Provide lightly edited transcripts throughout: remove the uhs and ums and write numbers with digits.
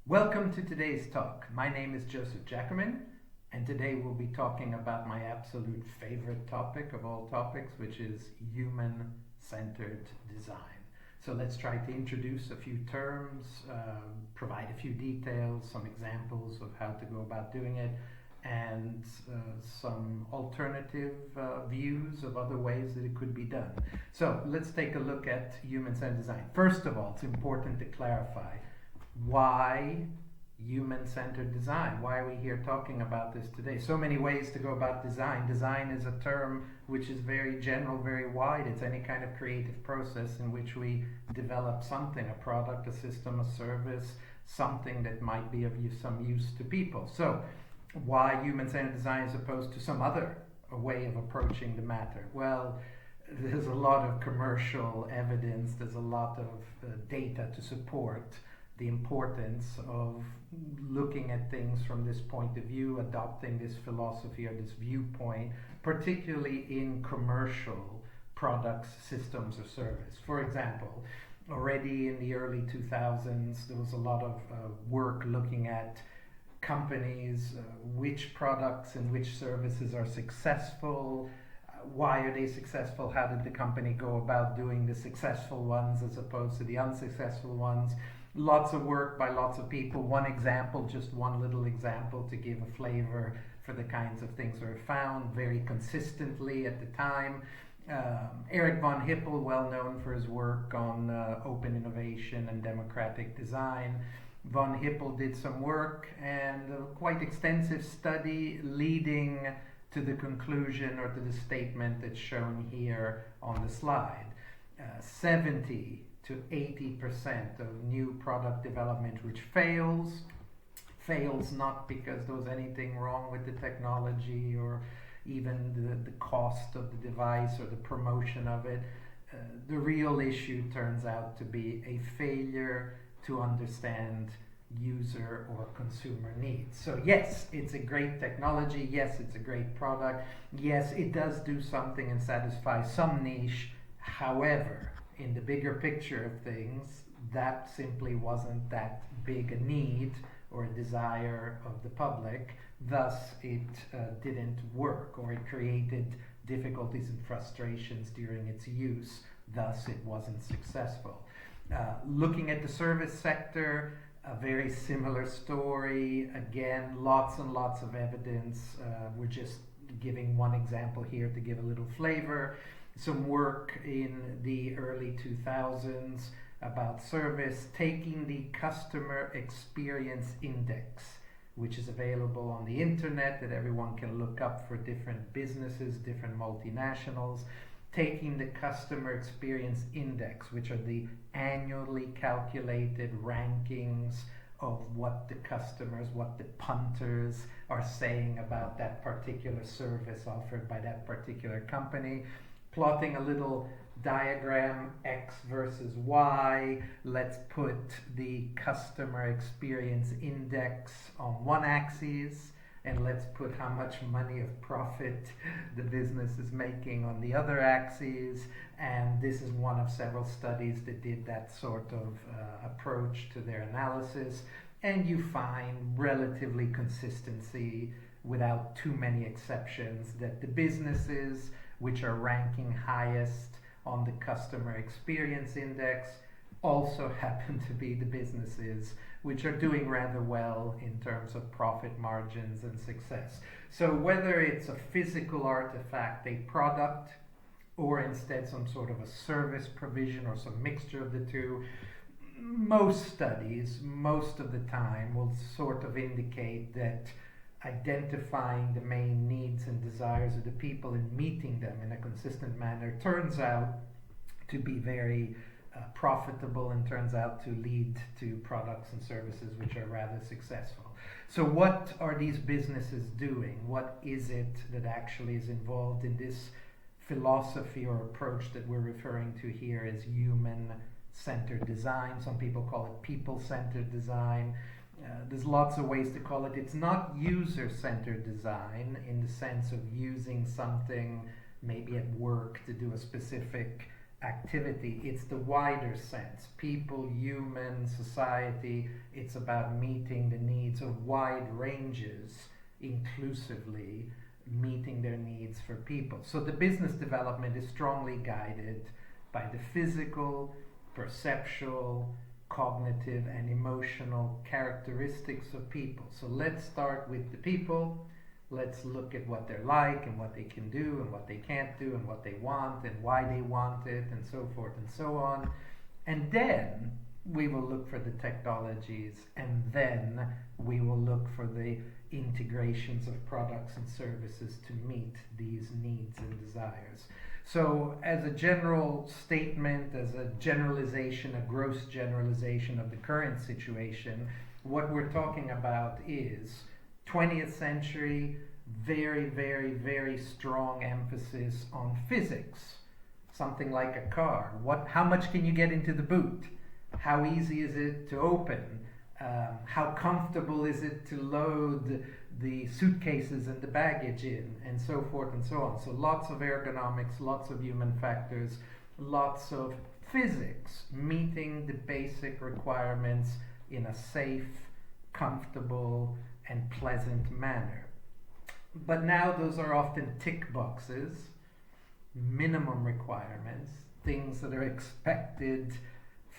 Welcome to today's talk. My name is Giacomin, and today we'll be talking about my absolute favorite topic of all topics, which is human-centered design. So let's try to introduce a few terms, provide a few details, some examples of how to go about doing it, and some alternative views of other ways that it could be done. So let's take a look at human-centered design. First of all, it's important to clarify why human-centered design. Why are we here talking about this today? So many ways to go about design. Design is a term which is very general, very wide. It's any kind of creative process in which we develop something, a product, a system, a service, something that might be of some use to people. So why human-centered design as opposed to some other way of approaching the matter? Well, there's a lot of commercial evidence, there's a lot of data to support the importance of looking at things from this point of view, adopting this philosophy or this viewpoint, particularly in commercial products, systems, or service. For example, already in the early 2000s, there was a lot of work looking at companies, which products and which services are successful, why are they successful, how did the company go about doing the successful ones as opposed to the unsuccessful ones. Lots of work by lots of people. One example, just one little example to give a flavor for the kinds of things that are found very consistently at the time. Erich von Hippel, well known for his work on open innovation and democratic design. Von Hippel did some work and a quite extensive study leading to the conclusion or to the statement that's shown here on the slide. 70 to 80% of new product development which fails not because there was anything wrong with the technology or even the cost of the device or the promotion of it. The real issue turns out to be a failure to understand user or consumer needs. So yes, it's a great technology, yes, it's a great product, yes, it does do something and satisfy some niche. However, in the bigger picture of things, that simply wasn't that big a need or a desire of the public. Thus, it didn't work, or it created difficulties and frustrations during its use. Thus, it wasn't successful. Looking at the service sector, a very similar story. Again, lots and lots of evidence. We're just giving one example here to give a little flavor. Some work in the early 2000s about service, taking the customer experience index, which is available on the internet that everyone can look up for different businesses, different multinationals, taking the customer experience index, which are the annually calculated rankings of what the customers, what the punters are saying about that particular service offered by that particular company, plotting a little diagram, X versus Y. Let's put the customer experience index on one axis, and let's put how much money of profit the business is making on the other axis. And this is one of several studies that did that sort of approach to their analysis. And you find relatively consistency without too many exceptions that the businesses which are ranking highest on the customer experience index also happen to be the businesses which are doing rather well in terms of profit margins and success. So whether it's a physical artifact, a product, or instead some sort of a service provision or some mixture of the two, most studies, most of the time, will sort of indicate that identifying the main needs and desires of the people and meeting them in a consistent manner turns out to be very profitable and turns out to lead to products and services which are rather successful. So what are these businesses doing? What is it that actually is involved in this philosophy or approach that we're referring to here as human-centered design? Some people call it people-centered design. There's lots of ways to call it. It's not user-centered design in the sense of using something maybe at work to do a specific activity. It's the wider sense. People, human, society. It's about meeting the needs of wide ranges, inclusively meeting their needs for people. So the business development is strongly guided by the physical, perceptual, cognitive, and emotional characteristics of people. So let's start with the people. Let's look at what they're like and what they can do and what they can't do and what they want and why they want it and so forth and so on. And then we will look for the technologies, and then we will look for the integrations of products and services to meet these needs and desires. So as a general statement, as a generalization, a gross generalization of the current situation, what we're talking about is 20th century, very, very, very strong emphasis on physics. Something like a car. How much can you get into the boot? How easy is it to open? How comfortable is it to load the suitcases and the baggage in, and so forth and so on. So lots of ergonomics, lots of human factors, lots of physics, meeting the basic requirements in a safe, comfortable, and pleasant manner. But now those are often tick boxes, minimum requirements, things that are expected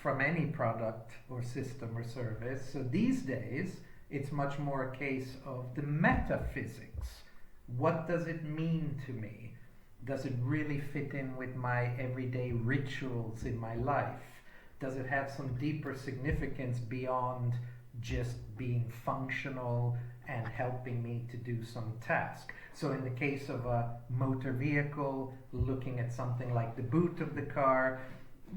from any product or system or service. So these days, it's much more a case of the metaphysics. What does it mean to me? Does it really fit in with my everyday rituals in my life? Does it have some deeper significance beyond just being functional and helping me to do some task? So in the case of a motor vehicle, looking at something like the boot of the car,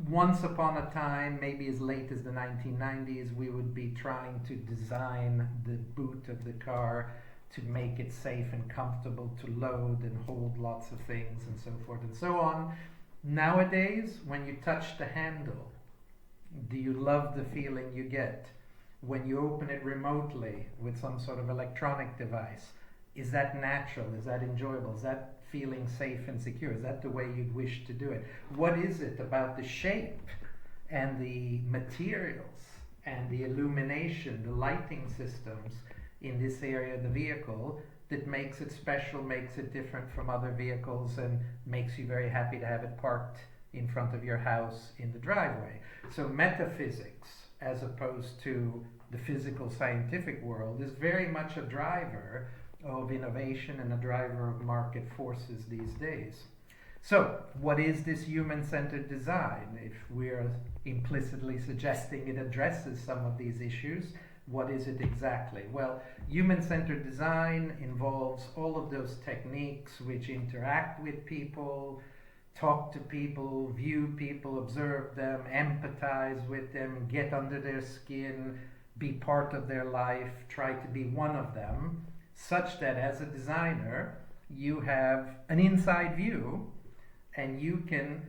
once upon a time, maybe as late as the 1990s, we would be trying to design the boot of the car to make it safe and comfortable to load and hold lots of things and so forth and so on. Nowadays, when you touch the handle, do you love the feeling you get? When you open it remotely with some sort of electronic device, is that natural? Is that enjoyable? Is that feeling safe and secure? Is that the way you'd wish to do it? What is it about the shape and the materials and the illumination, the lighting systems in this area of the vehicle that makes it special, makes it different from other vehicles, and makes you very happy to have it parked in front of your house in the driveway? So metaphysics, as opposed to the physical scientific world, is very much a driver of innovation and a driver of market forces these days. So, what is this human-centered design? If we're implicitly suggesting it addresses some of these issues, what is it exactly? Well, human-centered design involves all of those techniques which interact with people, talk to people, view people, observe them, empathize with them, get under their skin, be part of their life, try to be one of them, such that as a designer, you have an inside view and you can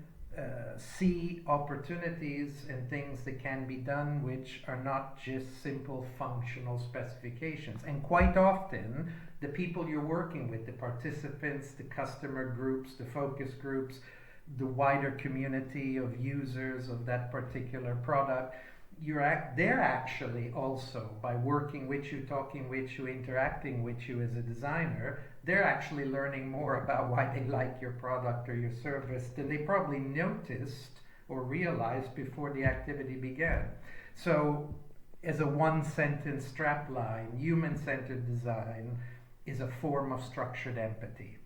see opportunities and things that can be done which are not just simple functional specifications. And quite often, the people you're working with, the participants, the customer groups, the focus groups, the wider community of users of that particular product, they're actually also, by working with you, talking with you, interacting with you as a designer, they're actually learning more about why they like your product or your service than they probably noticed or realized before the activity began. So, as a one-sentence strapline, human-centered design is a form of structured empathy.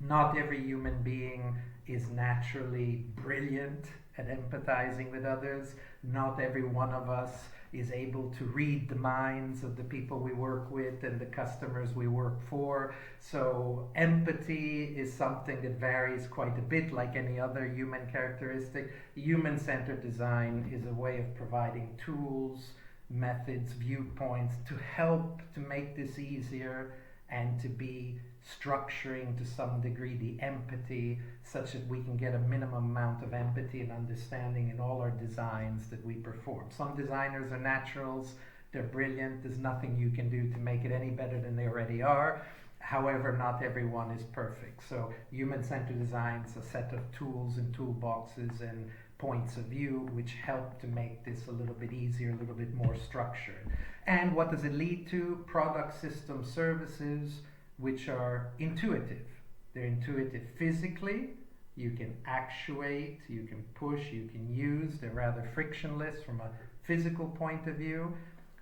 Not every human being is naturally brilliant at empathizing with others. Not every one of us is able to read the minds of the people we work with and the customers we work for. So empathy is something that varies quite a bit, like any other human characteristic. Human-centered design is a way of providing tools, methods, viewpoints to help to make this easier and to be structuring to some degree the empathy such that we can get a minimum amount of empathy and understanding in all our designs that we perform. Some designers are naturals, they're brilliant, there's nothing you can do to make it any better than they already are. However, not everyone is perfect. So human-centered design is a set of tools and toolboxes and points of view which help to make this a little bit easier, a little bit more structured. And what does it lead to? Product, system, services which are intuitive. They're intuitive physically. You can actuate, you can push, you can use. They're rather frictionless from a physical point of view.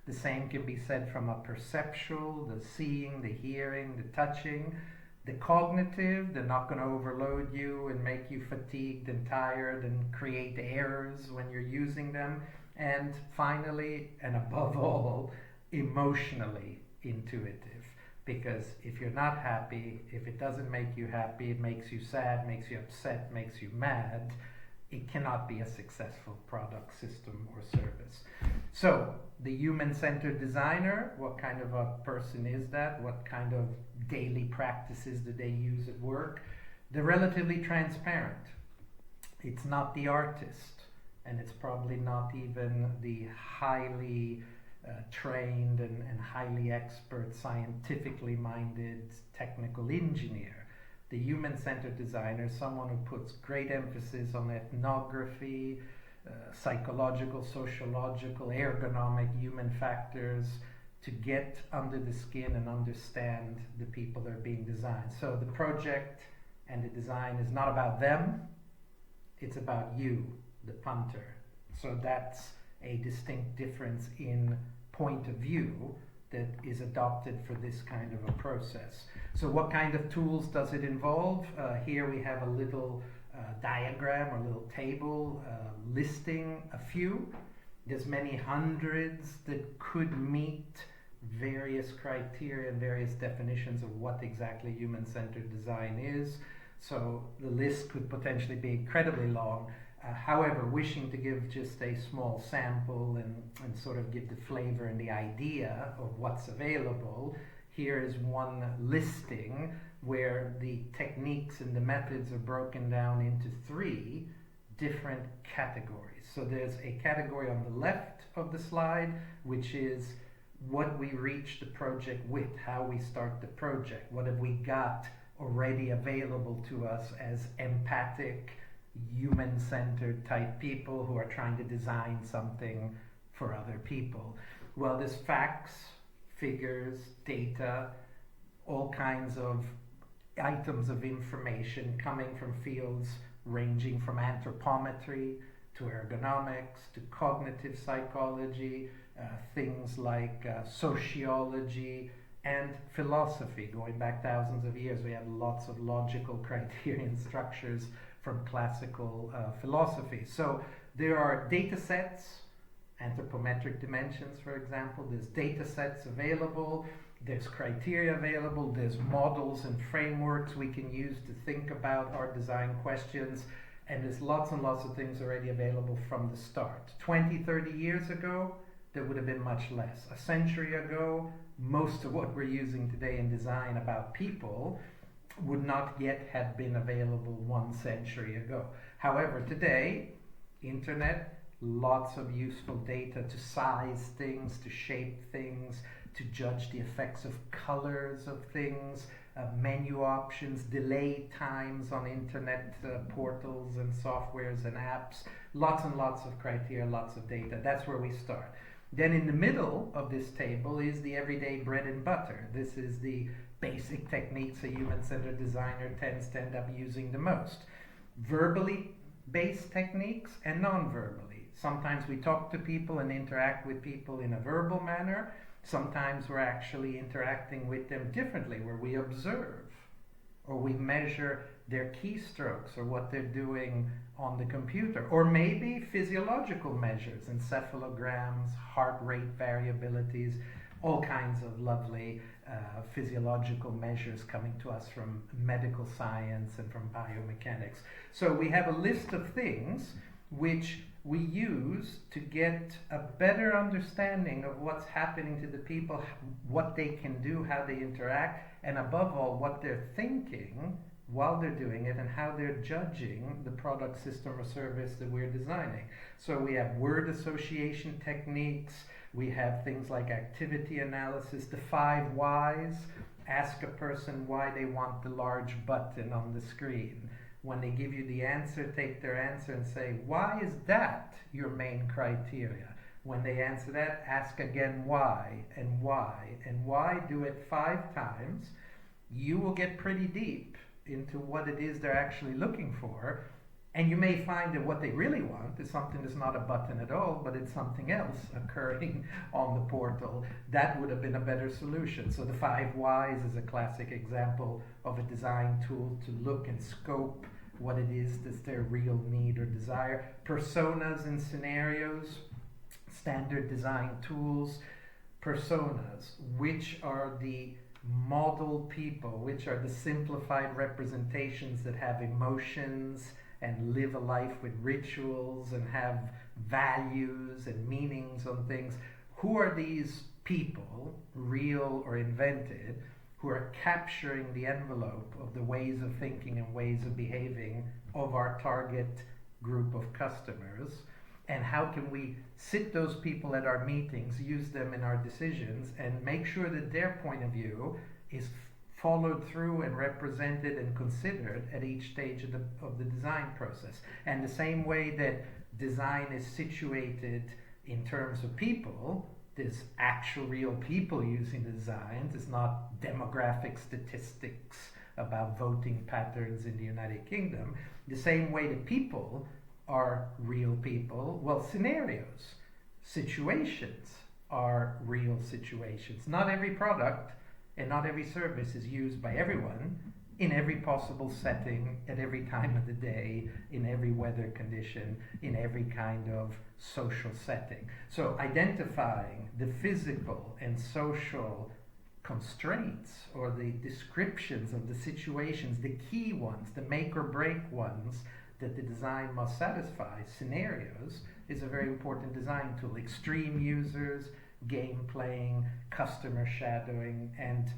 The same can be said from a perceptual, the seeing, the hearing, the touching. The cognitive, they're not going to overload you and make you fatigued and tired and create errors when you're using them. And finally, and above all, emotionally intuitive. Because if you're not happy, if it doesn't make you happy, it makes you sad, makes you upset, makes you mad, it cannot be a successful product, system, or service. So, the human-centered designer, what kind of a person is that? What kind of daily practices do they use at work? They're relatively transparent. It's not the artist, and it's probably not even the highly trained and highly expert, scientifically minded technical engineer. The human-centered designer is someone who puts great emphasis on ethnography, psychological, sociological, ergonomic human factors to get under the skin and understand the people that are being designed. So the project and the design is not about them, it's about you, the punter. So that's a distinct difference in point of view that is adopted for this kind of a process. So what kind of tools does it involve? Here we have a little diagram or little table listing a few. There's many hundreds that could meet various criteria and various definitions of what exactly human-centered design is. So the list could potentially be incredibly long. However, wishing to give just a small sample and sort of give the flavor and the idea of what's available, here is one listing where the techniques and the methods are broken down into 3 different categories. So there's a category on the left of the slide, which is what we reach the project with, how we start the project, what have we got already available to us as empathic, human-centered type people who are trying to design something for other people. Well, there's facts, figures, data, all kinds of items of information coming from fields ranging from anthropometry to ergonomics to cognitive psychology, things like sociology and philosophy. Going back thousands of years, we have lots of logical criterion structures from classical philosophy. So there are data sets, anthropometric dimensions, for example. There's data sets available, there's criteria available, there's models and frameworks we can use to think about our design questions, and there's lots and lots of things already available from the start. 20, 30 years ago, there would have been much less. A century ago, most of what we're using today in design about people would not yet have been available 1 century ago. However, today, internet, lots of useful data to size things, to shape things, to judge the effects of colors of things, menu options, delay times on internet portals and softwares and apps, lots and lots of criteria, lots of data. That's where we start. Then in the middle of this table is the everyday bread and butter. This is the basic techniques a human-centered designer tends to end up using the most. Verbally based techniques and non-verbally. Sometimes we talk to people and interact with people in a verbal manner. Sometimes we're actually interacting with them differently, where we observe or we measure their keystrokes or what they're doing on the computer. Or maybe physiological measures, encephalograms, heart rate variabilities, all kinds of lovely physiological measures coming to us from medical science and from biomechanics. So we have a list of things which we use to get a better understanding of what's happening to the people, what they can do, how they interact, and above all, what they're thinking while they're doing it and how they're judging the product, system, or service that we're designing. So we have word association techniques, we have things like activity analysis, the 5 whys, ask a person why they want the large button on the screen. When they give you the answer, take their answer and say, why is that your main criteria? When they answer that, ask again why, and why, and why. Do it 5 times. You will get pretty deep into what it is they're actually looking for. And you may find that what they really want is something that's not a button at all, but it's something else occurring on the portal. That would have been a better solution. So the 5 whys is a classic example of a design tool to look and scope what it is that's their real need or desire. Personas and scenarios, standard design tools. Personas, which are the model people, which are the simplified representations that have emotions and live a life with rituals and have values and meanings on things. Who are these people, real or invented, who are capturing the envelope of the ways of thinking and ways of behaving of our target group of customers? And how can we sit those people at our meetings, use them in our decisions, and make sure that their point of view is followed through and represented and considered at each stage of the design process. And the same way that design is situated in terms of people, there's actual real people using the designs. It's not demographic statistics about voting patterns in the United Kingdom. The same way that people are real people, well, scenarios, situations are real situations. Not every product and not every service is used by everyone in every possible setting, at every time of the day, in every weather condition, in every kind of social setting. So identifying the physical and social constraints or the descriptions of the situations, the key ones, the make or break ones that the design must satisfy, scenarios, is a very important design tool. Extreme users, game playing, customer shadowing, and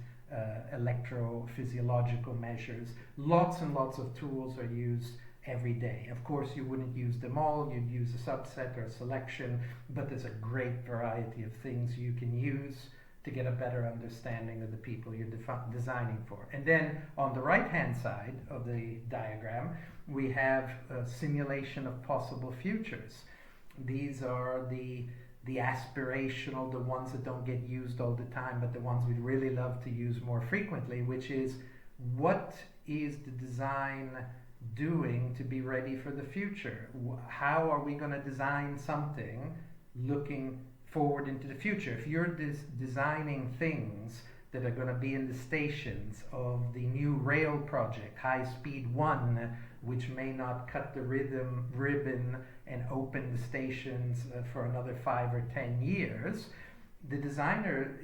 electrophysiological measures. Lots and lots of tools are used every day. Of course, you wouldn't use them all. You'd use a subset or a selection, but there's a great variety of things you can use to get a better understanding of the people you're designing for. And then on the right-hand side of the diagram, we have a simulation of possible futures. These are the aspirational, the ones that don't get used all the time, but the ones we'd really love to use more frequently, which is, what is the design doing to be ready for the future? How are we going to design something looking forward into the future? If you're designing things that are going to be in the stations of the new rail project, High Speed 1, which may not cut the ribbon and open the stations for another 5 or 10 years, the designer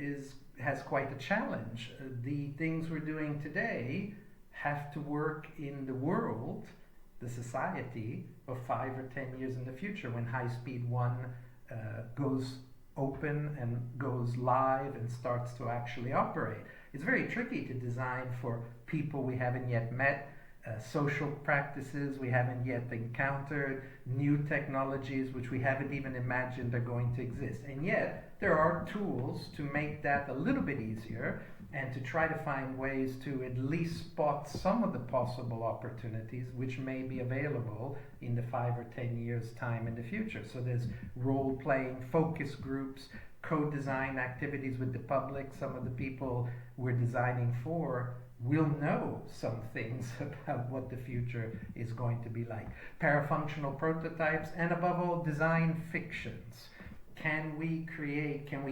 has quite a challenge. The things we're doing today have to work in the world, the society, of 5 or 10 years in the future, when High Speed 1 goes open and goes live and starts to actually operate. It's very tricky to design for people we haven't yet met, social practices we haven't yet encountered, new technologies which we haven't even imagined are going to exist. And yet, there are tools to make that a little bit easier and to try to find ways to at least spot some of the possible opportunities which may be available in the 5 or 10 years time in the future. So there's role-playing, focus groups, co-design activities with the public. Some of the people we're designing for will know some things about what the future is going to be like. Parafunctional prototypes, and above all, design fictions. Can we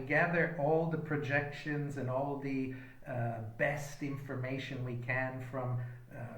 gather all the projections and all the best information we can from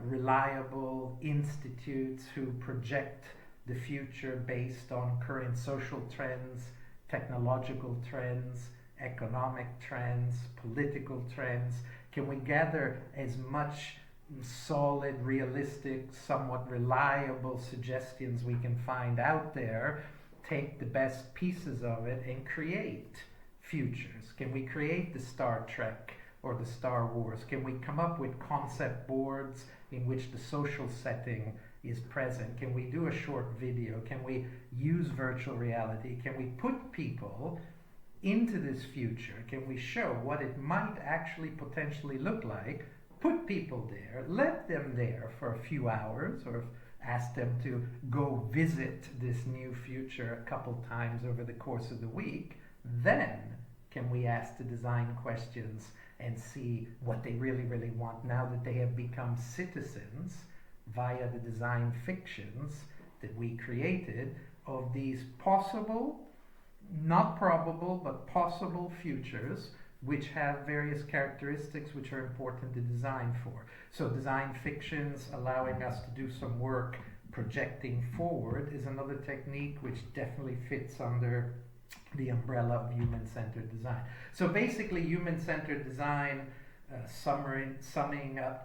reliable institutes who project the future based on current social trends, technological trends, economic trends, political trends? Can we gather as much solid, realistic, somewhat reliable suggestions we can find out there, take the best pieces of it, and create futures? Can we create the Star Trek or the Star Wars? Can we come up with concept boards in which the social setting is present? Can we do a short video? Can we use virtual reality? Can we put people into this future? Can we show what it might actually potentially look like? Put people there, let them there for a few hours, or ask them to go visit this new future a couple times over the course of the week. Then can we ask the design questions and see what they really, really want now that they have become citizens via the design fictions that we created of these possible, not probable, but possible futures which have various characteristics which are important to design for. So design fictions allowing us to do some work projecting forward is another technique which definitely fits under the umbrella of human-centered design. So basically human-centered design, summing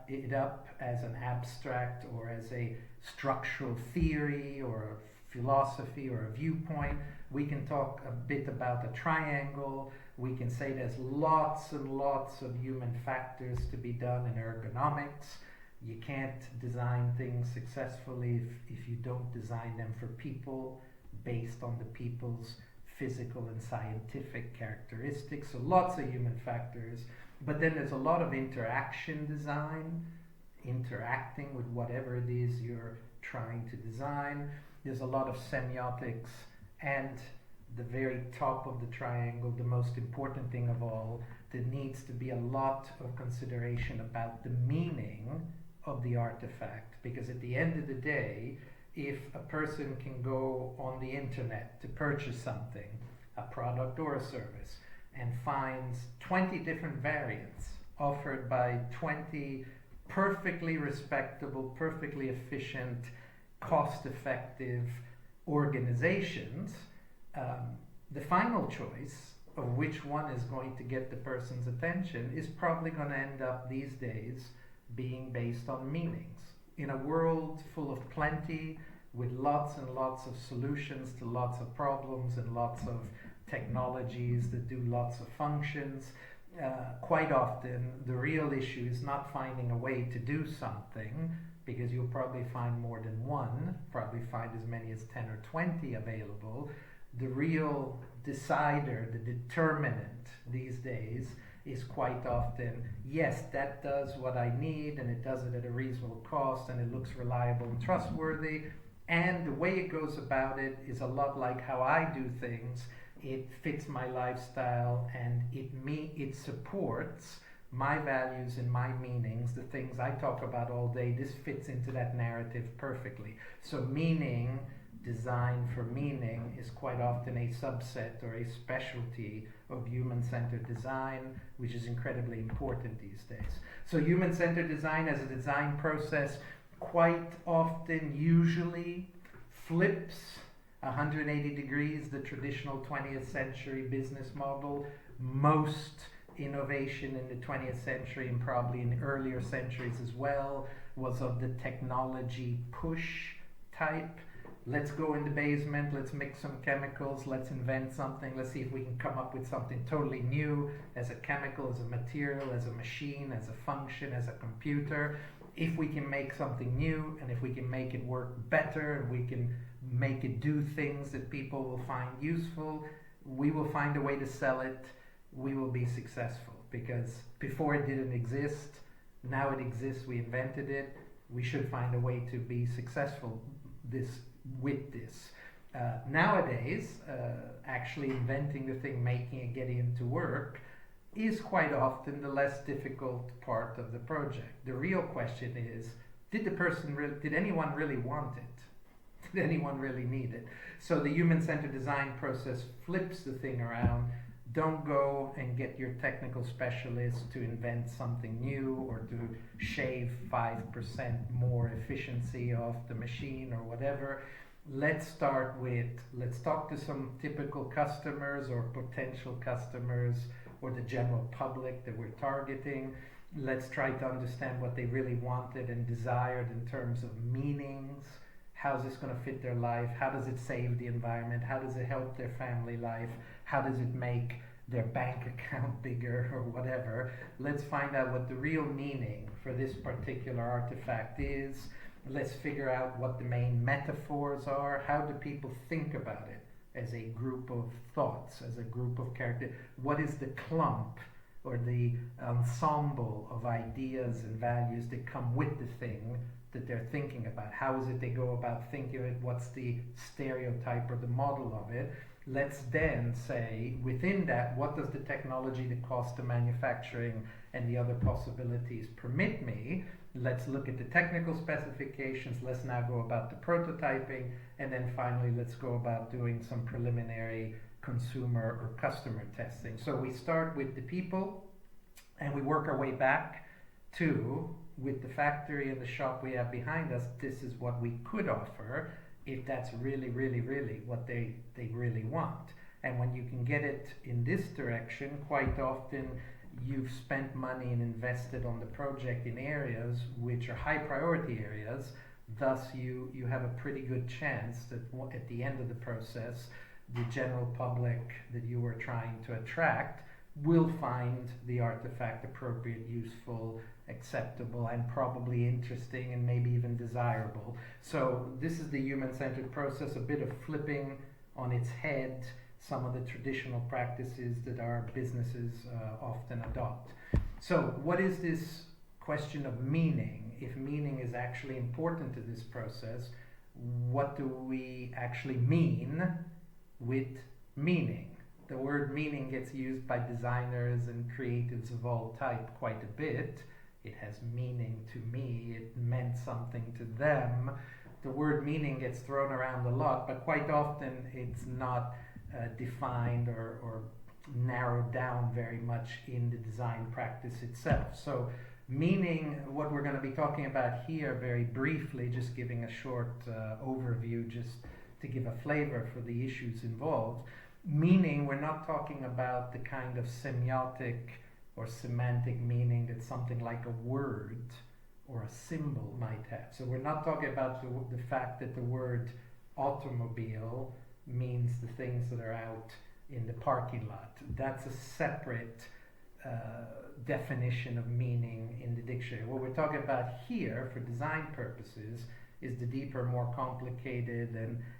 it up as an abstract or as a structural theory or a philosophy or a viewpoint. We can talk a bit about a triangle. We can say there's lots and lots of human factors to be done in ergonomics. You can't design things successfully if you don't design them for people based on the people's physical and scientific characteristics. So lots of human factors. But then there's a lot of interaction design, interacting with whatever it is you're trying to design. There's a lot of semiotics, and the very top of the triangle, the most important thing of all, there needs to be a lot of consideration about the meaning of the artifact, because at the end of the day, if a person can go on the internet to purchase something, a product or a service, and finds 20 different variants offered by 20 perfectly respectable, perfectly efficient, cost-effective organizations, the final choice of which one is going to get the person's attention is probably going to end up these days being based on meanings. In a world full of plenty, with lots and lots of solutions to lots of problems and lots of technologies that do lots of functions, quite often the real issue is not finding a way to do something, because you'll probably find more than one, probably find as many as 10 or 20 available. The real decider, the determinant these days is quite often, yes, that does what I need and it does it at a reasonable cost and it looks reliable and trustworthy, and the way it goes about it is a lot like how I do things. It fits my lifestyle and it supports my values and my meanings, the things I talk about all day. This fits into that narrative perfectly. So meaning, design for meaning, is quite often a subset or a specialty of human-centered design, which is incredibly important these days. So human-centered design as a design process quite often, usually, flips 180 degrees the traditional 20th century business model. Most innovation in the 20th century, and probably in earlier centuries as well, was of the technology push type. Let's go in the basement, let's mix some chemicals, let's invent something, let's see if we can come up with something totally new as a chemical, as a material, as a machine, as a function, as a computer. If we can make something new, and if we can make it work better, and we can make it do things that people will find useful, we will find a way to sell it, we will be successful. Because before it didn't exist, now it exists, we invented it, we should find a way to be successful with this. Nowadays, actually inventing the thing, making it, getting it to work, is quite often the less difficult part of the project. The real question is, did anyone really want it? Did anyone really need it? So the human-centered design process flips the thing around. Don't go and get your technical specialist to invent something new or to shave 5% more efficiency off the machine or whatever. Let's talk to some typical customers or potential customers or the general public that we're targeting. Let's try to understand what they really wanted and desired in terms of meanings. How's this going to fit their life? How does it save the environment? How does it help their family life? How does it make their bank account bigger or whatever? Let's find out what the real meaning for this particular artifact is. Let's figure out what the main metaphors are. How do people think about it as a group of thoughts, as a group of characters. What is the clump or the ensemble of ideas and values that come with the thing that they're thinking about? How is it they go about thinking of it? What's the stereotype or the model of it? Let's then say, within that, what does the technology, the cost of manufacturing, and the other possibilities permit me? Let's look at the technical specifications. Let's now go about the prototyping. And then finally, let's go about doing some preliminary consumer or customer testing. So we start with the people, and we work our way back to, with the factory and the shop we have behind us, this is what we could offer, if that's really, really, really what they really want. And when you can get it in this direction, quite often you've spent money and invested on the project in areas which are high priority areas. Thus you have a pretty good chance that at the end of the process, the general public that you were trying to attract will find the artifact appropriate, useful, acceptable, and probably interesting, and maybe even desirable. So this is the human-centered process, a bit of flipping on its head some of the traditional practices that our businesses often adopt. So what is this question of meaning? If meaning is actually important to this process, what do we actually mean with meaning? The word meaning gets used by designers and creatives of all type quite a bit. It has meaning to me, it meant something to them. The word meaning gets thrown around a lot, but quite often it's not defined or narrowed down very much in the design practice itself. So meaning, what we're going to be talking about here very briefly, just giving a short overview just to give a flavor for the issues involved. Meaning, we're not talking about the kind of semiotic or semantic meaning that something like a word or a symbol might have. So we're not talking about the fact that the word automobile means the things that are out in the parking lot. That's a separate definition of meaning in the dictionary. What we're talking about here for design purposes is the deeper, more complicated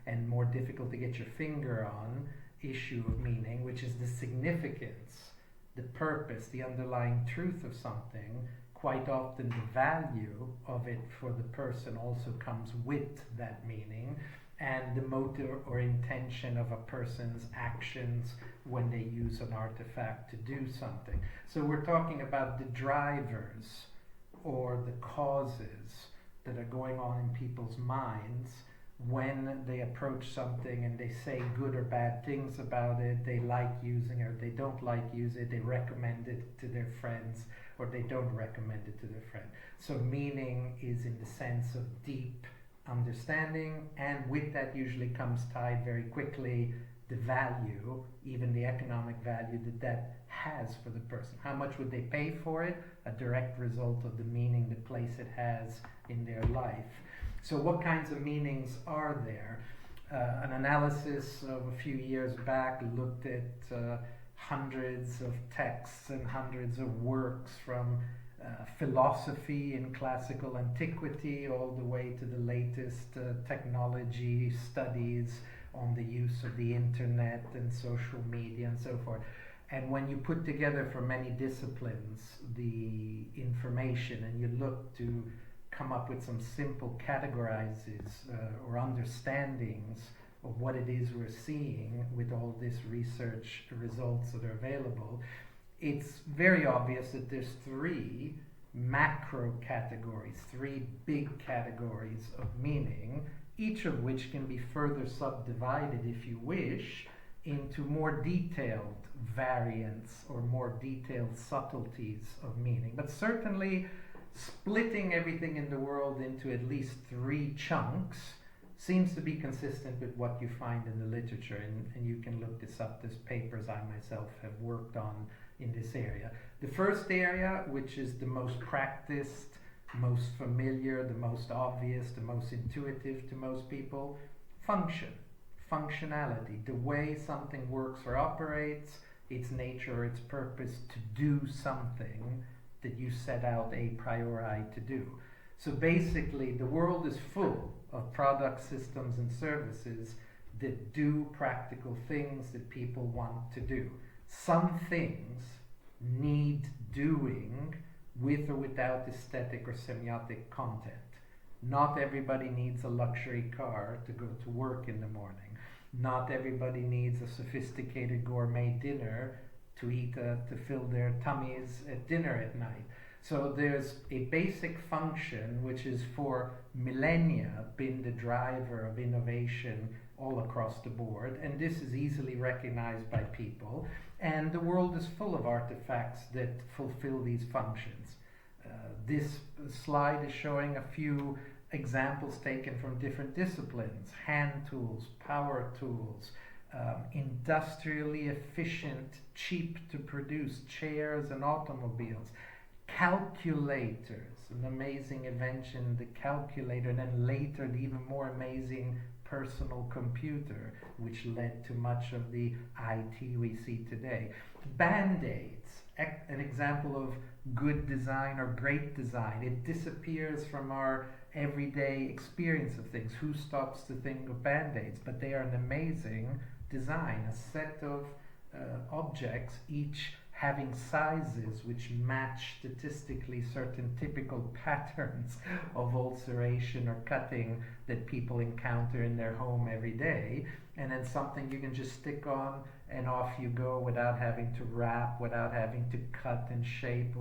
and more difficult to get your finger on issue of meaning, which is the significance, the purpose, the underlying truth of something. Quite often the value of it for the person also comes with that meaning, and the motive or intention of a person's actions when they use an artifact to do something. So we're talking about the drivers or the causes that are going on in people's minds when they approach something and they say good or bad things about it, they like using it or they don't like using it, they recommend it to their friends or they don't recommend it to their friend. So meaning is in the sense of deep understanding, and with that usually comes tied very quickly the value, even the economic value that has for the person. How much would they pay for it? A direct result of the meaning, the place it has in their life. So what kinds of meanings are there? An analysis of a few years back looked at hundreds of texts and hundreds of works from philosophy in classical antiquity all the way to the latest technology studies on the use of the internet and social media and so forth. And when you put together for many disciplines the information and you look to come up with some simple categorizes or understandings of what it is we're seeing with all this research results that are available, it's very obvious that there's three macro categories, three big categories of meaning, each of which can be further subdivided, if you wish, into more detailed variants or more detailed subtleties of meaning. But certainly splitting everything in the world into at least three chunks seems to be consistent with what you find in the literature, and you can look this up. There's papers I myself have worked on in this area. The first area, which is the most practiced, most familiar, the most obvious, the most intuitive to most people, functionality, the way something works or operates, its nature or its purpose to do something that you set out a priori to do. So basically the world is full of products, systems and services that do practical things that people want to do. Some things need doing with or without aesthetic or semiotic content. Not everybody needs a luxury car to go to work in the morning. Not everybody needs a sophisticated gourmet dinner to eat to fill their tummies at dinner at night. So there's a basic function which is for millennia been the driver of innovation all across the board, and this is easily recognized by people, and the world is full of artifacts that fulfill these functions. This slide is showing a few examples taken from different disciplines: hand tools, power tools, industrially efficient, cheap to produce chairs and automobiles, calculators, an amazing invention, the calculator, and then later the even more amazing personal computer, which led to much of the IT we see today. Band-aids, an example of good design or great design. It disappears from our everyday experience of things. Who stops to think of band-aids? But they are an amazing design, a set of objects, each having sizes which match statistically certain typical patterns of ulceration or cutting that people encounter in their home every day, and then something you can just stick on and off you go without having to wrap, without having to cut and shape.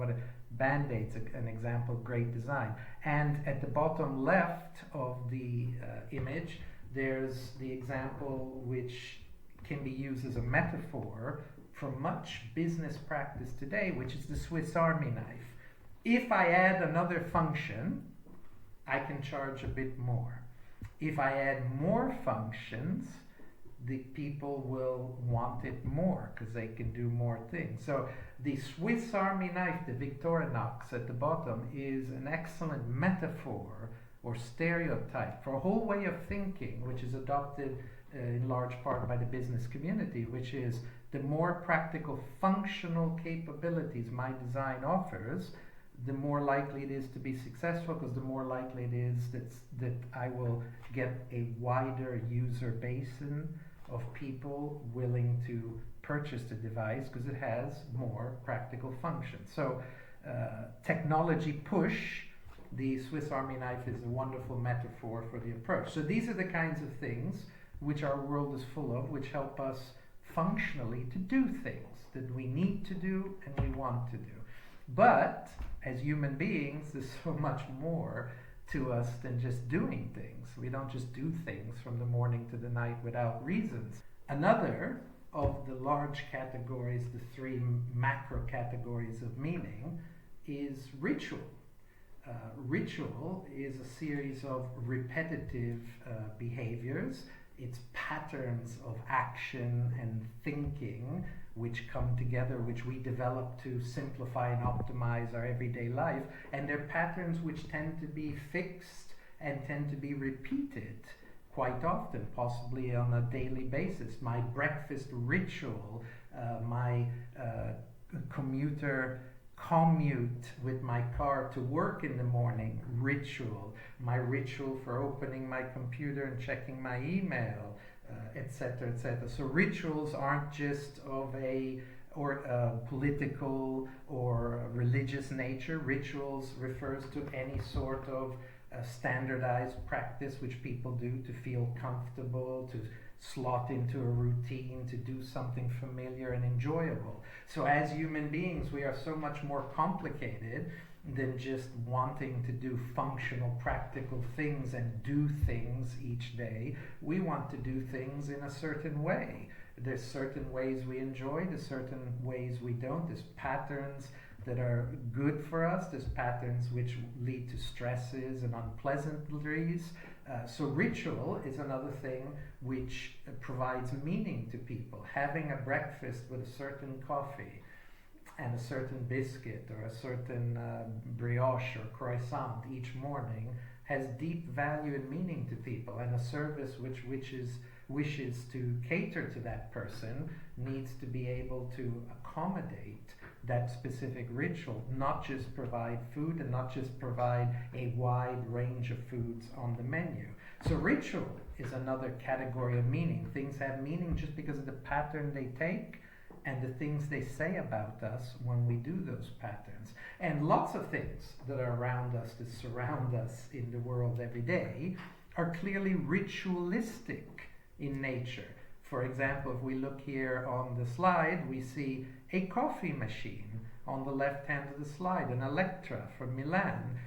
Band-aids, an example of great design. And at the bottom left of the image, there's the example which can be used as a metaphor from much business practice today, which is the Swiss Army knife. If I add another function, I can charge a bit more. If I add more functions, the people will want it more because they can do more things. So the Swiss Army knife, the Victorinox at the bottom, is an excellent metaphor or stereotype for a whole way of thinking, which is adopted in large part by the business community, which is the more practical functional capabilities my design offers, the more likely it is to be successful, because the more likely it is that I will get a wider user base of people willing to purchase the device because it has more practical functions. So technology push, the Swiss Army knife is a wonderful metaphor for the approach. So these are the kinds of things which our world is full of, which help us functionally to do things that we need to do and we want to do. But as human beings, there's so much more to us than just doing things. We don't just do things from the morning to the night without reasons. Another of the large categories, the three macro categories of meaning, is ritual. Ritual is a series of repetitive behaviors. It's patterns of action and thinking which come together, which we develop to simplify and optimize our everyday life. And they're patterns which tend to be fixed and tend to be repeated quite often, possibly on a daily basis. My breakfast ritual, my commute with my car to work in the morning ritual, my ritual for opening my computer and checking my email, etc., etc. So rituals aren't just of a political or religious nature. Rituals refers to any sort of standardized practice which people do to feel comfortable, to slot into a routine, to do something familiar and enjoyable. So as human beings, we are so much more complicated than just wanting to do functional, practical things and do things each day. We want to do things in a certain way. There's certain ways we enjoy, there's certain ways we don't. There's patterns that are good for us, there's patterns which lead to stresses and unpleasantries. So ritual is another thing which provides meaning to people. Having a breakfast with a certain coffee and a certain biscuit or a certain brioche or croissant each morning has deep value and meaning to people, and a service which wishes to cater to that person needs to be able to accommodate that specific ritual, not just provide food and not just provide a wide range of foods on the menu. So ritual is another category of meaning. Things have meaning just because of the pattern they take and the things they say about us when we do those patterns. And lots of things that are around us, that surround us in the world every day, are clearly ritualistic in nature. For example, if we look here on the slide, we see a coffee machine on the left hand of the slide, an Electra from Milan.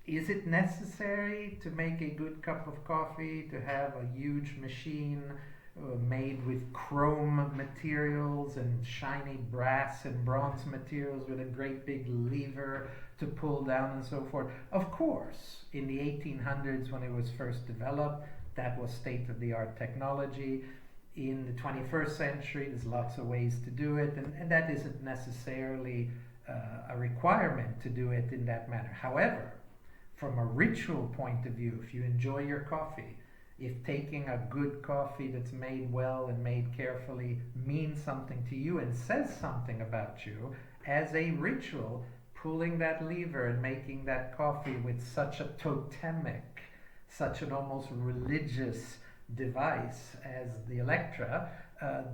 Is it necessary to make a good cup of coffee to have a huge machine made with chrome materials and shiny brass and bronze materials with a great big lever to pull down and so forth? Of course, in the 1800s when it was first developed, that was state-of-the-art technology. In the 21st century, there's lots of ways to do it, and that isn't necessarily a requirement to do it in that manner. However, from a ritual point of view, if you enjoy your coffee, if taking a good coffee that's made well and made carefully means something to you and says something about you, as a ritual, pulling that lever and making that coffee with such a totemic, such an almost religious device as the Electra,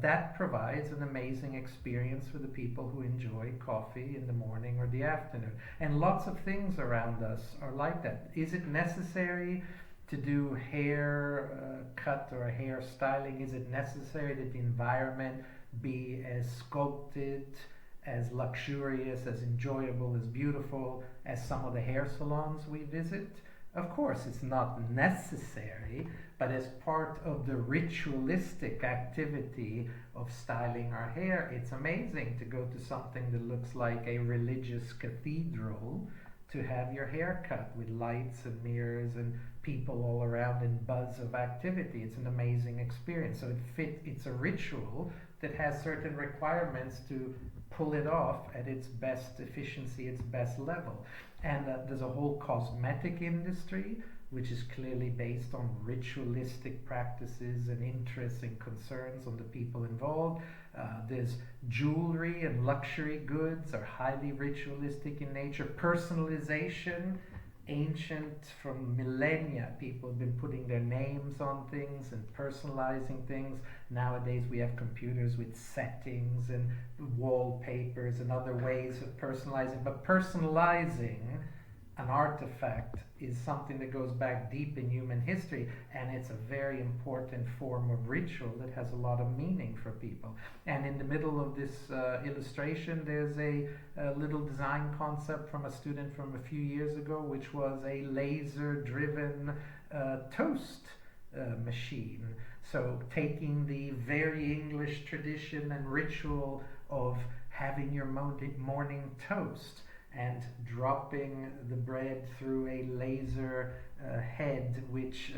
that provides an amazing experience for the people who enjoy coffee in the morning or the afternoon. And lots of things around us are like that. Is it necessary to do hair cut or hair styling? Is it necessary that the environment be as sculpted, as luxurious, as enjoyable, as beautiful as some of the hair salons we visit? Of course, it's not necessary, but as part of the ritualistic activity of styling our hair, it's amazing to go to something that looks like a religious cathedral to have your hair cut with lights and mirrors and people all around and buzz of activity. It's an amazing experience. So it's a ritual that has certain requirements to pull it off at its best efficiency, its best level. And there's a whole cosmetic industry which is clearly based on ritualistic practices and interests and concerns on the people involved. There's jewelry and luxury goods are highly ritualistic in nature. Personalization, ancient, from millennia, people have been putting their names on things and personalizing things. Nowadays we have computers with settings and wallpapers and other ways of personalizing. But personalizing an artifact is something that goes back deep in human history, and it's a very important form of ritual that has a lot of meaning for people. And in the middle of this illustration, there's a little design concept from a student from a few years ago, which was a laser-driven toast machine. So taking the very English tradition and ritual of having your morning toast and dropping the bread through a laser head which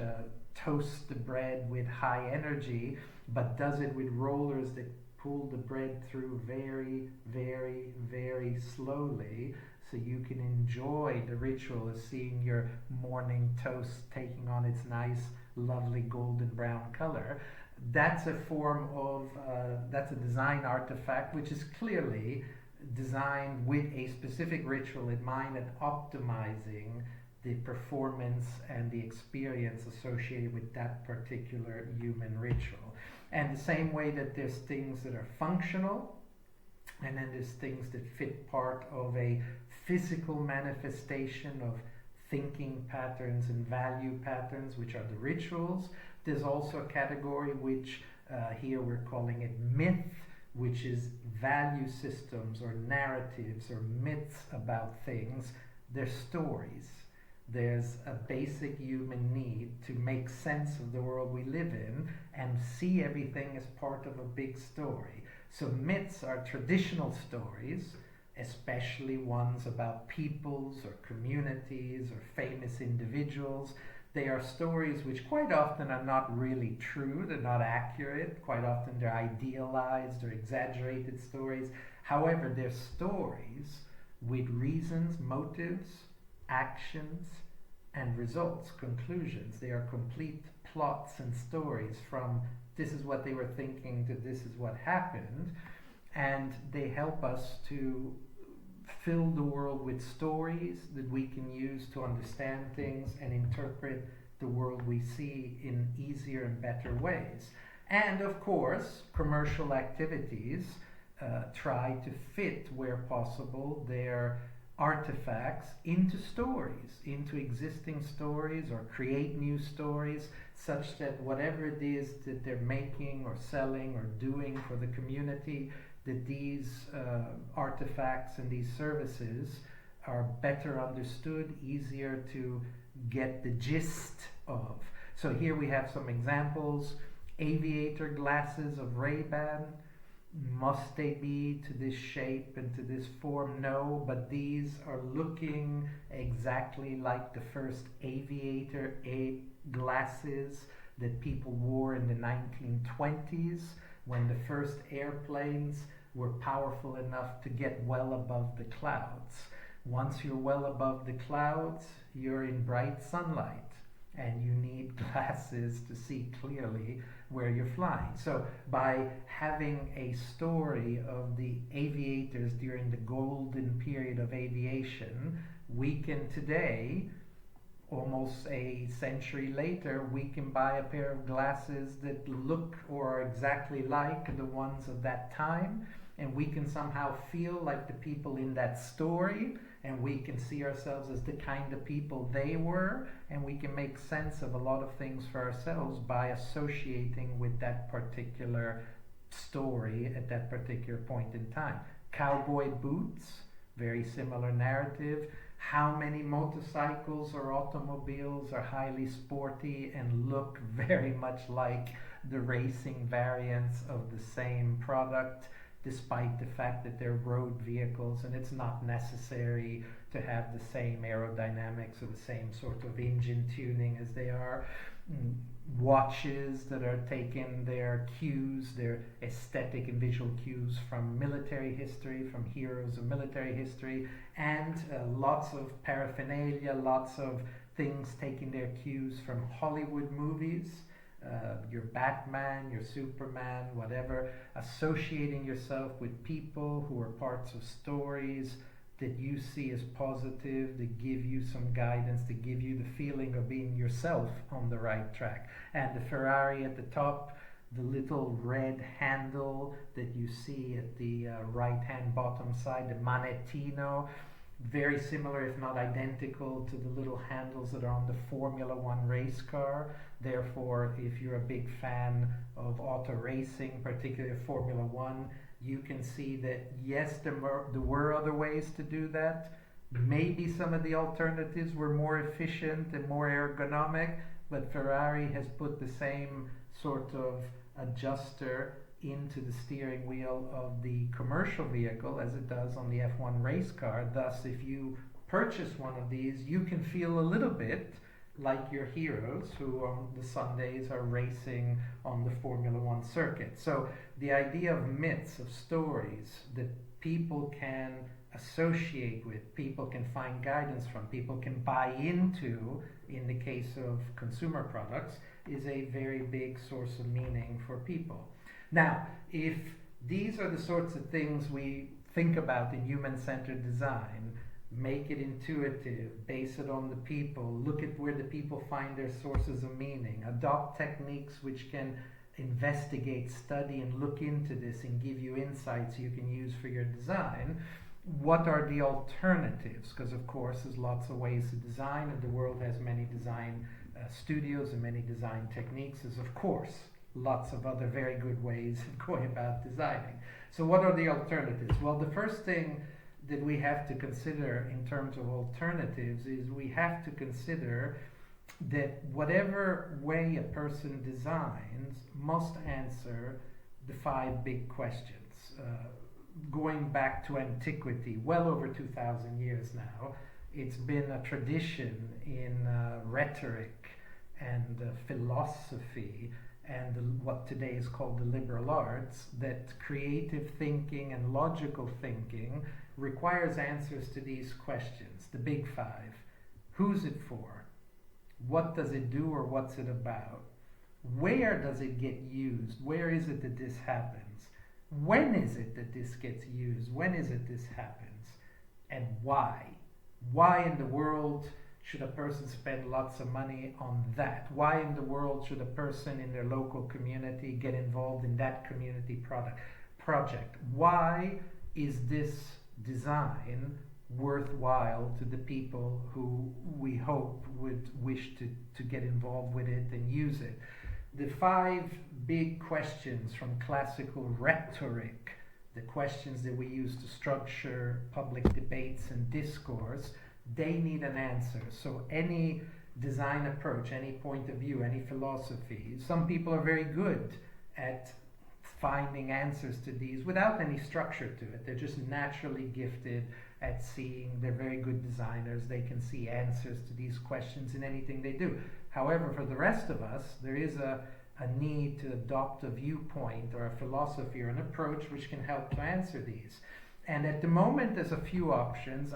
toasts the bread with high energy, but does it with rollers that pull the bread through very, very, very slowly, so you can enjoy the ritual of seeing your morning toast taking on its nice, lovely golden brown color. That's a form of, that's a design artifact which is clearly designed with a specific ritual in mind and optimizing the performance and the experience associated with that particular human ritual. And the same way that there's things that are functional, and then there's things that fit part of a physical manifestation of thinking patterns and value patterns, which are the rituals. There's also a category which here we're calling it myth, which is value systems or narratives or myths about things. They're stories. There's a basic human need to make sense of the world we live in and see everything as part of a big story. So myths are traditional stories, especially ones about peoples or communities or famous individuals. They are stories which quite often are not really true, they're not accurate, quite often they're idealized or exaggerated stories. However, they're stories with reasons, motives, actions, and results, conclusions. They are complete plots and stories from this is what they were thinking to this is what happened. and they help us to fill the world with stories that we can use to understand things and interpret the world we see in easier and better ways. And of course, commercial activities try to fit, where possible, their artifacts into stories, into existing stories, or create new stories, such that whatever it is that they're making or selling or doing for the community, that these artifacts and these services are better understood, easier to get the gist of. So here we have some examples. Aviator glasses of Ray-Ban. Must they be to this shape and to this form? No, but these are looking exactly like the first aviator glasses that people wore in the 1920s, when the first airplanes were powerful enough to get well above the clouds. Once you're well above the clouds, you're in bright sunlight, and you need glasses to see clearly where you're flying. So by having a story of the aviators during the golden period of aviation, we can today, almost a century later, we can buy a pair of glasses that look or are exactly like the ones of that time, and we can somehow feel like the people in that story, and we can see ourselves as the kind of people they were, and we can make sense of a lot of things for ourselves by associating with that particular story at that particular point in time. Cowboy Boots, very similar narrative. How many motorcycles or automobiles are highly sporty and look very much like the racing variants of the same product, despite the fact that they're road vehicles and it's not necessary to have the same aerodynamics or the same sort of engine tuning as they are. Watches that are taking their cues, their aesthetic and visual cues from military history, from heroes of military history, and lots of paraphernalia, lots of things taking their cues from Hollywood movies. Your Batman, your Superman, whatever, associating yourself with people who are parts of stories that you see as positive, that give you some guidance, that give you the feeling of being yourself on the right track. And the Ferrari at the top, the little red handle that you see at the right-hand bottom side, the Manettino, very similar, if not identical, to the little handles that are on the Formula One race car. Therefore, if you're a big fan of auto racing, particularly Formula One, you can see that yes, there were other ways to do that. Maybe some of the alternatives were more efficient and more ergonomic, but Ferrari has put the same sort of adjuster into the steering wheel of the commercial vehicle as it does on the F1 race car. Thus, if you purchase one of these, you can feel a little bit like your heroes who on the Sundays are racing on the Formula One circuit. So the idea of myths, of stories that people can associate with, people can find guidance from, people can buy into, in the case of consumer products, is a very big source of meaning for people. Now, if these are the sorts of things we think about in human-centered design, make it intuitive, base it on the people, look at where the people find their sources of meaning, adopt techniques which can investigate, study, and look into this and give you insights you can use for your design, what are the alternatives? Because of course there's lots of ways to design, and the world has many design studios and many design techniques. There's of course lots of other very good ways of going about designing. So what are the alternatives? Well, the first thing that we have to consider in terms of alternatives is we have to consider that whatever way a person designs must answer the 5 big questions. Going back to antiquity, well over 2,000 years now, it's been a tradition in rhetoric and philosophy and what today is called the liberal arts, that creative thinking and logical thinking requires answers to these questions, the big 5. Who's it for? What does it do, or what's it about? Where does it get used? Where is it that this happens? when is it that this gets used? When is it this happens? And why? Why in the world should a person spend lots of money on that? Why in the world should a person in their local community get involved in that community project? Why is this design worthwhile to the people who we hope would wish to get involved with it and use it? The 5 big questions from classical rhetoric, the questions that we use to structure public debates and discourse, they need an answer. So any design approach, any point of view, any philosophy, some people are very good at finding answers to these without any structure to it. They're just naturally gifted at seeing. They're very good designers. They can see answers to these questions in anything they do. However, for the rest of us, there is a need to adopt a viewpoint or a philosophy or an approach which can help to answer these. And at the moment, there's a few options.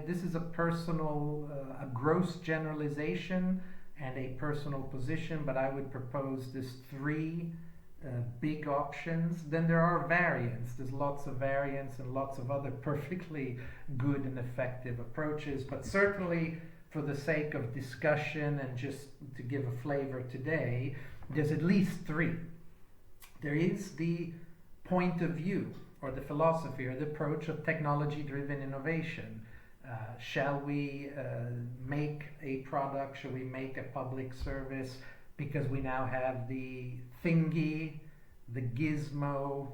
This is a personal, a gross generalization and a personal position, but I would propose this 3 big options. Then there are variants. There's lots of variants and lots of other perfectly good and effective approaches, but certainly for the sake of discussion and just to give a flavor today, there's at least 3. There is the point of view or the philosophy or the approach of technology-driven innovation. Shall we make a product? Shall we make a public service because we now have the thingy, the gizmo,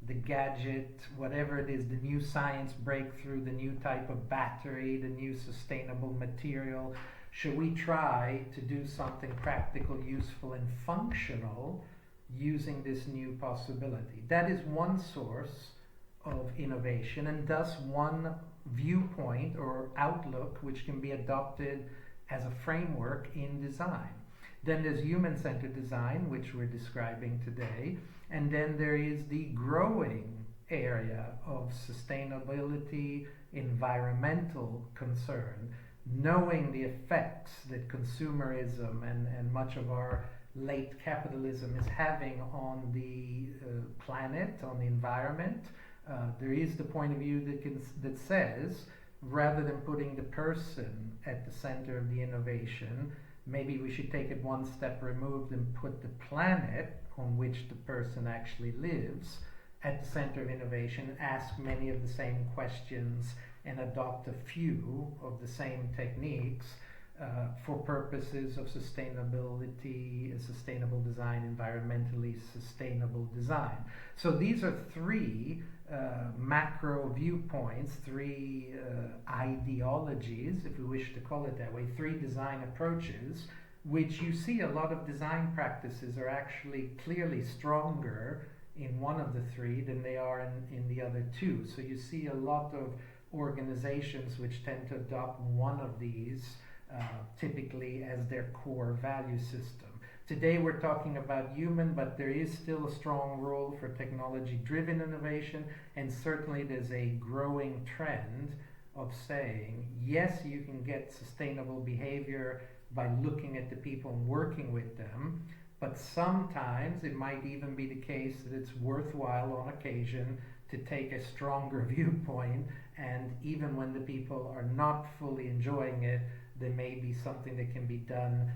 the gadget, whatever it is, the new science breakthrough, the new type of battery, the new sustainable material? Should we try to do something practical, useful, and functional using this new possibility? That is one source of innovation and thus one viewpoint or outlook which can be adopted as a framework in design. Then there's human-centered design, which we're describing today, and then there is the growing area of sustainability, environmental concern, knowing the effects that consumerism and much of our late capitalism is having on the planet, on the environment. There is the point of view that says, rather than putting the person at the center of the innovation, maybe we should take it one step removed and put the planet on which the person actually lives at the center of innovation, ask many of the same questions, and adopt a few of the same techniques for purposes of sustainability, sustainable design, environmentally sustainable design. So these are 3 macro viewpoints, 3 ideologies, if we wish to call it that way, 3 design approaches, which you see a lot of design practices are actually clearly stronger in one of the 3 than they are in the other 2. So you see a lot of organizations which tend to adopt one of these typically as their core value system. Today we're talking about human, but there is still a strong role for technology-driven innovation, and certainly there's a growing trend of saying, yes, you can get sustainable behavior by looking at the people and working with them, but sometimes it might even be the case that it's worthwhile on occasion to take a stronger viewpoint, and even when the people are not fully enjoying it, there may be something that can be done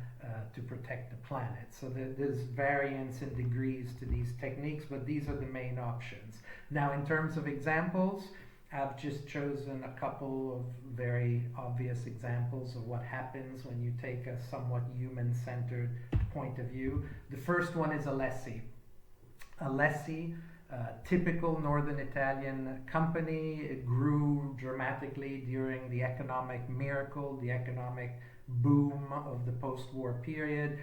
to protect the planet. So there's variance in degrees to these techniques, but these are the main options. Now, in terms of examples, I've just chosen a couple of very obvious examples of what happens when you take a somewhat human-centered point of view. The first one is Alessi. Alessi, typical northern Italian company. It grew dramatically during the economic miracle, the economic boom of the post-war period.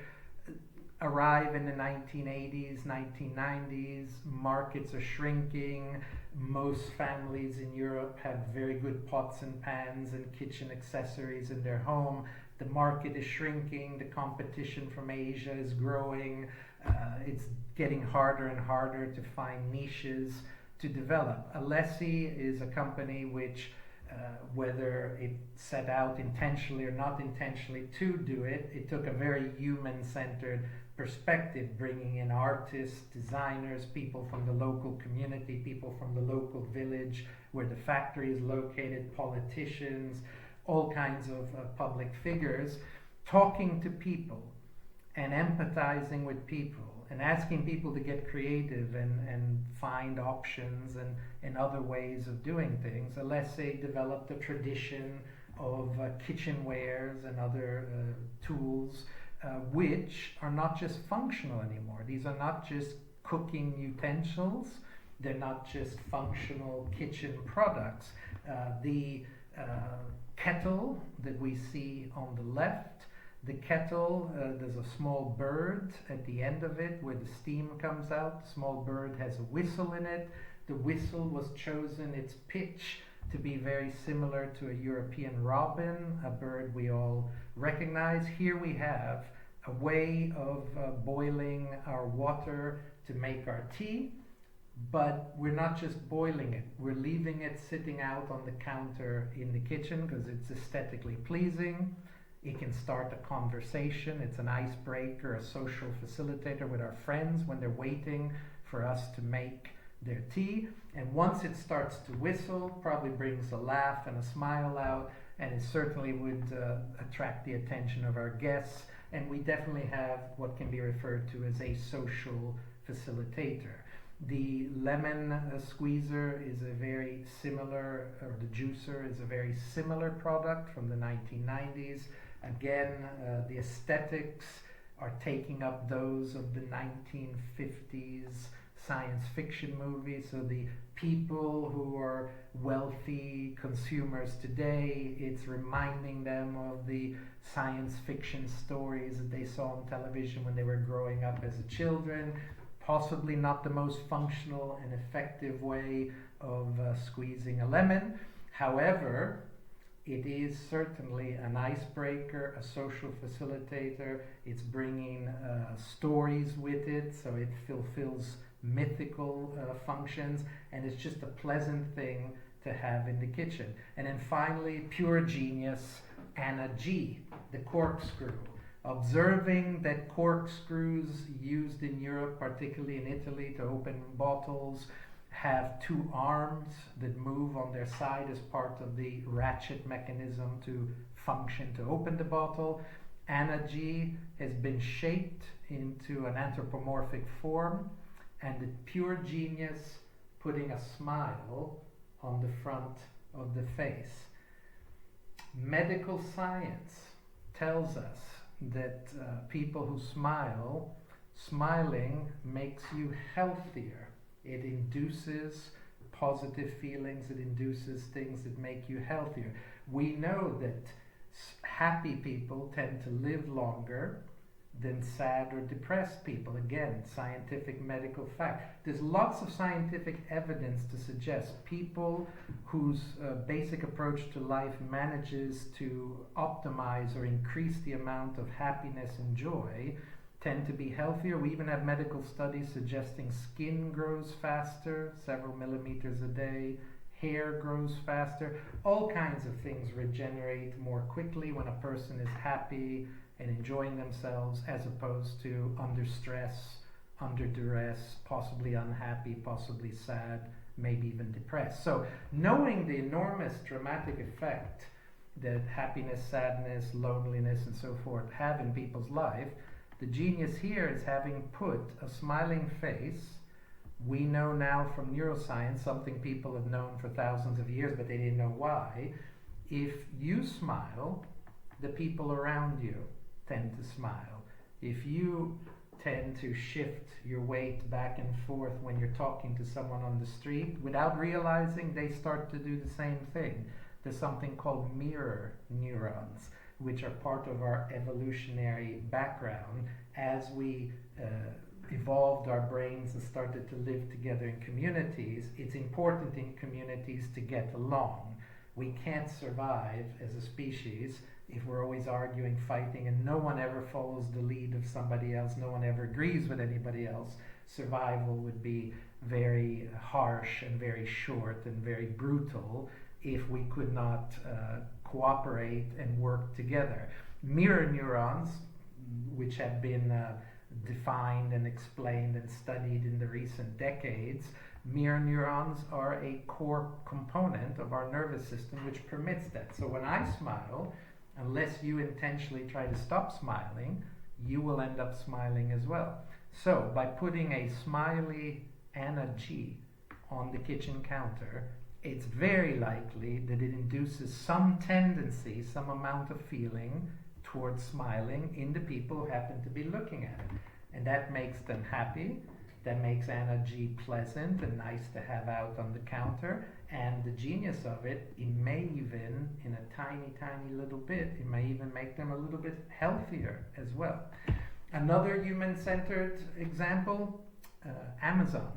Arrive in the 1980s, 1990s, markets are shrinking. Most families in Europe have very good pots and pans and kitchen accessories in their home. The market is shrinking, the competition from Asia is growing. It's getting harder and harder to find niches to develop. Alessi is a company which, whether it set out intentionally or not intentionally to do it, it took a very human-centered perspective, bringing in artists, designers, people from the local community, people from the local village where the factory is located, politicians, all kinds of public figures, talking to people and empathizing with people and asking people to get creative and find options and other ways of doing things, unless they developed a tradition of kitchenwares and other tools which are not just functional anymore. These are not just cooking utensils, they're not just functional kitchen products. The kettle that we see on the left, the kettle, there's a small bird at the end of it where the steam comes out. The small bird has a whistle in it. The whistle was chosen, its pitch, to be very similar to a European robin, a bird we all recognize. Here we have a way of boiling our water to make our tea, but we're not just boiling it. We're leaving it sitting out on the counter in the kitchen because it's aesthetically pleasing. It can start a conversation. It's an icebreaker, a social facilitator with our friends when they're waiting for us to make their tea. And once it starts to whistle, probably brings a laugh and a smile out, and it certainly would attract the attention of our guests. And we definitely have what can be referred to as a social facilitator. The lemon squeezer is a very similar, or the juicer is a very similar product from the 1990s. Again, the aesthetics are taking up those of the 1950s science fiction movies. So the people who are wealthy consumers today, it's reminding them of the science fiction stories that they saw on television when they were growing up as children. Possibly not the most functional and effective way of squeezing a lemon. However, it is certainly an icebreaker, a social facilitator. It's bringing stories with it, so it fulfills mythical functions, and it's just a pleasant thing to have in the kitchen. And then finally, pure genius, Anna G, the corkscrew. Observing that corkscrews used in Europe, particularly in Italy, to open bottles, have two arms that move on their side as part of the ratchet mechanism to function to open the bottle. Anna G has been shaped into an anthropomorphic form, and the pure genius putting a smile on the front of the face. Medical science tells us that people who smile, smiling makes you healthier. It induces positive feelings, it induces things that make you healthier. We know that happy people tend to live longer than sad or depressed people. Again, scientific medical fact. There's lots of scientific evidence to suggest people whose basic approach to life manages to optimize or increase the amount of happiness and joy tend to be healthier. We even have medical studies suggesting skin grows faster, several millimeters a day, hair grows faster, all kinds of things regenerate more quickly when a person is happy and enjoying themselves, as opposed to under stress, under duress, possibly unhappy, possibly sad, maybe even depressed. So knowing the enormous dramatic effect that happiness, sadness, loneliness, and so forth have in people's life, the genius here is having put a smiling face. We know now from neuroscience, something people have known for thousands of years, but they didn't know why. If you smile, the people around you tend to smile. If you tend to shift your weight back and forth when you're talking to someone on the street, without realizing, they start to do the same thing. There's something called mirror neurons, which are part of our evolutionary background. As we evolved our brains and started to live together in communities, it's important in communities to get along. We can't survive as a species if we're always arguing, fighting, and no one ever follows the lead of somebody else, no one ever agrees with anybody else. Survival would be very harsh and very short and very brutal if we could not cooperate and work together. Mirror neurons, which have been defined and explained and studied in the recent decades, mirror neurons are a core component of our nervous system which permits that. So when I smile, unless you intentionally try to stop smiling, you will end up smiling as well. So by putting a smiley Anna G on the kitchen counter, it's very likely that it induces some tendency, some amount of feeling towards smiling in the people who happen to be looking at it. And that makes them happy. That makes Anna G pleasant and nice to have out on the counter. And the genius of it, it may even, in a tiny, tiny little bit, it may even make them a little bit healthier as well. Another human-centered example, Amazon,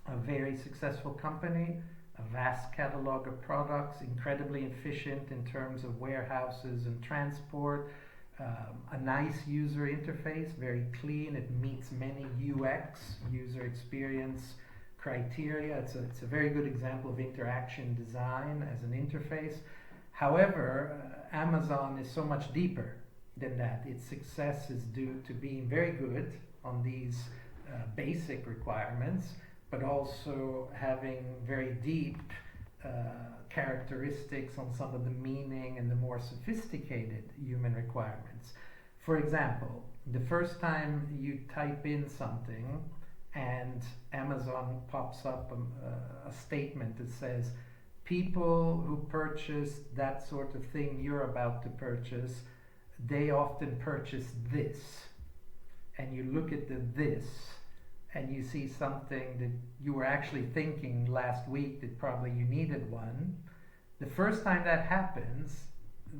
a very successful company, a vast catalog of products, incredibly efficient in terms of warehouses and transport, a nice user interface, very clean. It meets many UX, user experience criteria. It's a very good example of interaction design as an interface. However, Amazon is so much deeper than that. Its success is due to being very good on these basic requirements, but also having very deep characteristics on some of the meaning and the more sophisticated human requirements. For example, the first time you type in something and Amazon pops up a statement that says, people who purchase that sort of thing you're about to purchase, they often purchase this. And you look at the this, and you see something that you were actually thinking last week that probably you needed one. The first time that happens,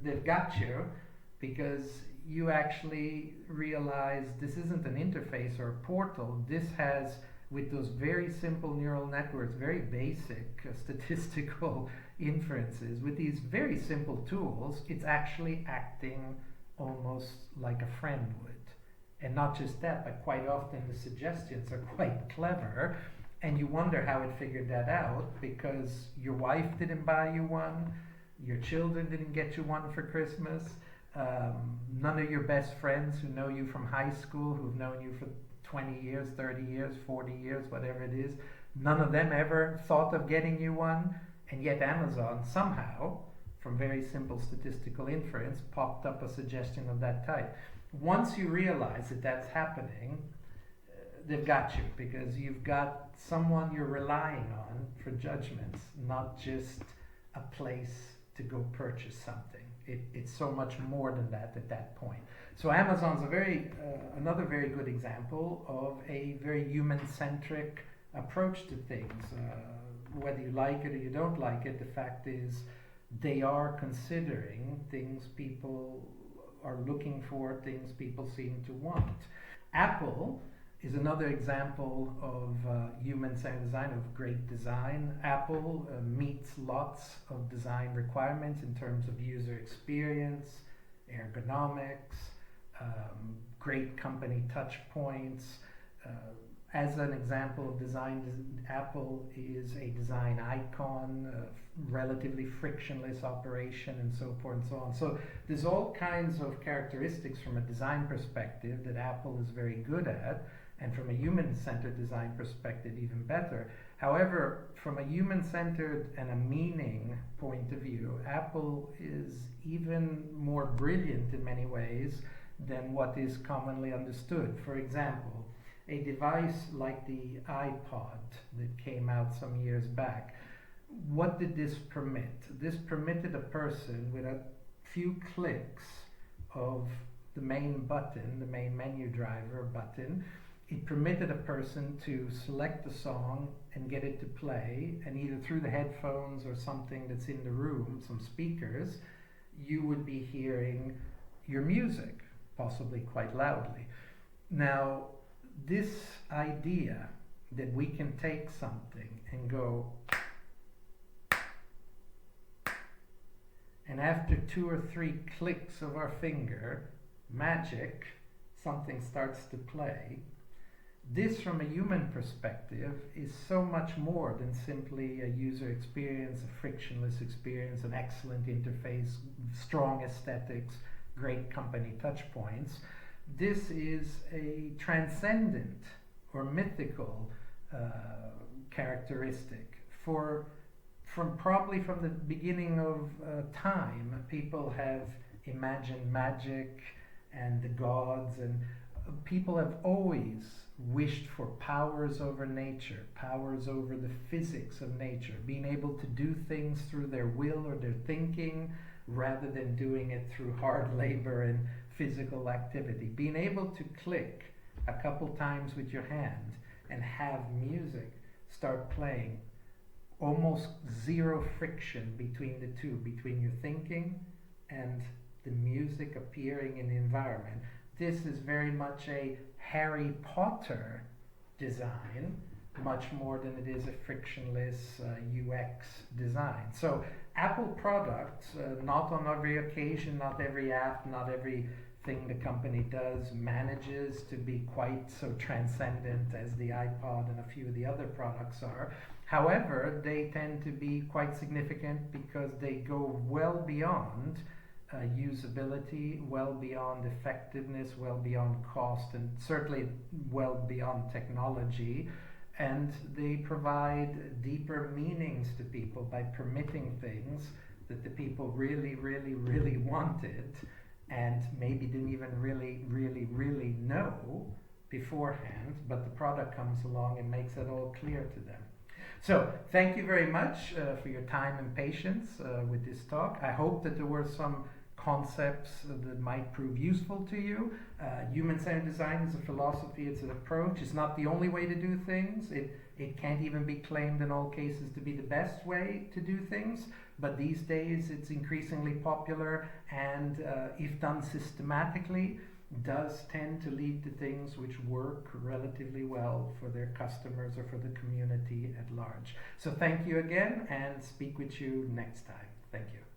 they've got you, because you actually realize this isn't an interface or a portal. This has, with those very simple neural networks, very basic statistical inferences, with these very simple tools, it's actually acting almost like a friend would. And not just that, but quite often the suggestions are quite clever, and you wonder how it figured that out, because your wife didn't buy you one, your children didn't get you one for Christmas, none of your best friends who know you from high school, who've known you for 20 years, 30 years, 40 years, whatever it is, none of them ever thought of getting you one, and yet Amazon somehow, from very simple statistical inference, popped up a suggestion of that type. Once you realize that that's happening, they've got you, because you've got someone you're relying on for judgments, not just a place to go purchase something. It's so much more than that at that point. So Amazon's another very good example of a very human-centric approach to things. Whether you like it or you don't like it, the fact is they are considering things people are looking for, things people seem to want. Apple is another example of human-centered design, of great design. Apple meets lots of design requirements in terms of user experience, ergonomics, great company touch points. As an example of design, Apple is a design icon, relatively frictionless operation, and so forth and so on. So there's all kinds of characteristics from a design perspective that Apple is very good at, and from a human-centered design perspective even better. However, from a human-centered and a meaning point of view, Apple is even more brilliant in many ways than what is commonly understood. For example, a device like the iPod that came out some years back, what did this permit? This permitted a person with a few clicks of the main button, the main menu driver button, it permitted a person to select the song and get it to play, and either through the headphones or something that's in the room, some speakers, you would be hearing your music, possibly quite loudly. Now, this idea that we can take something and go, and after 2 or 3 clicks of our finger, magic, something starts to play. This, from a human perspective, is so much more than simply a user experience, a frictionless experience, an excellent interface, strong aesthetics, great company touch points. This is a transcendent or mythical characteristic. Probably from the beginning of time, people have imagined magic and the gods, and people have always wished for powers over nature, powers over the physics of nature, being able to do things through their will or their thinking rather than doing it through hard labor and physical activity. Being able to click a couple times with your hand and have music start playing, almost zero friction between the two, between your thinking and the music appearing in the environment. This is very much a Harry Potter design, much more than it is a frictionless UX design. So Apple products, not on every occasion, not every app, not every thing the company does manages to be quite so transcendent as the iPod and a few of the other products are. However, they tend to be quite significant because they go well beyond usability, well beyond effectiveness, well beyond cost, and certainly well beyond technology. And they provide deeper meanings to people by permitting things that the people really, really, really wanted and maybe didn't even really know beforehand, but the product comes along and makes it all clear to them. So thank you very much for your time and patience with this talk. I hope that there were some concepts that might prove useful to you. Human-centered design is a philosophy, it's an approach. It's not the only way to do things. It can't even be claimed in all cases to be the best way to do things, but these days it's increasingly popular, and if done systematically, does tend to lead to things which work relatively well for their customers or for the community at large. So thank you again, and speak with you next time. Thank you.